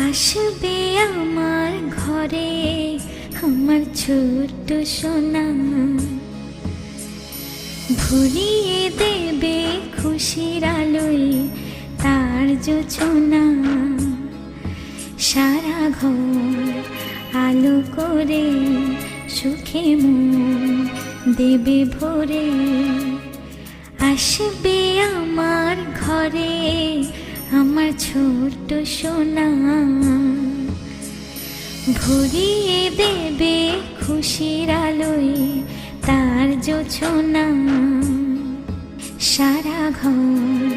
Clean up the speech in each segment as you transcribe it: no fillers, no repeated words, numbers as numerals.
আসবে আমার ঘরে আমার ছোট্ট সোনা, ভরিয়ে দেবে খুশির আলোয় তার জোছনা। সারা ঘর আলো করে সুখে মন দেবে ভরে। আসবে আমার ঘরে আমার ছোট্ট সোনা, ভরিয়ে দেবে খুশির আলোয় তার জোছনা। সারা ঘর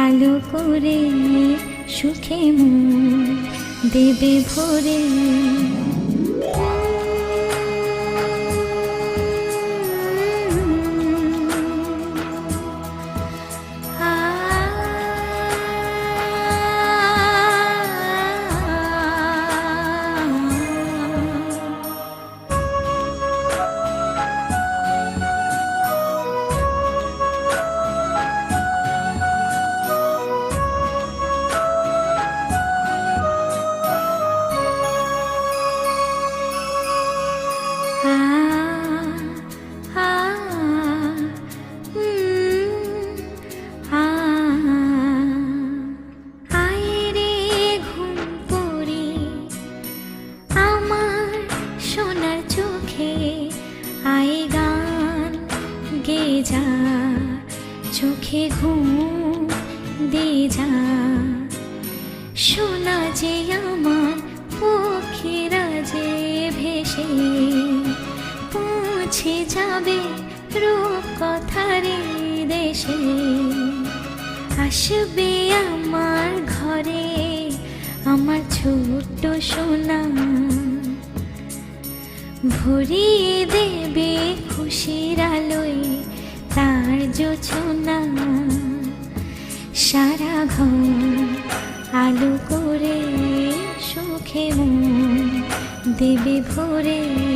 আলো করে সুখে মন দেবে ভরে। চোখে ঘুম দে যা, শোনা যে আমার পক্ষীরা যে ভেসে পৌঁছে যাবে রূপ কথার দেশে। আসবে আমার ঘরে আমার ছোট্ট সোনা, ভরিয়ে দেবে খুশির আলোয় তার জোছনা। সারা ঘর আলো করে সুখে মন দেবে ভরে।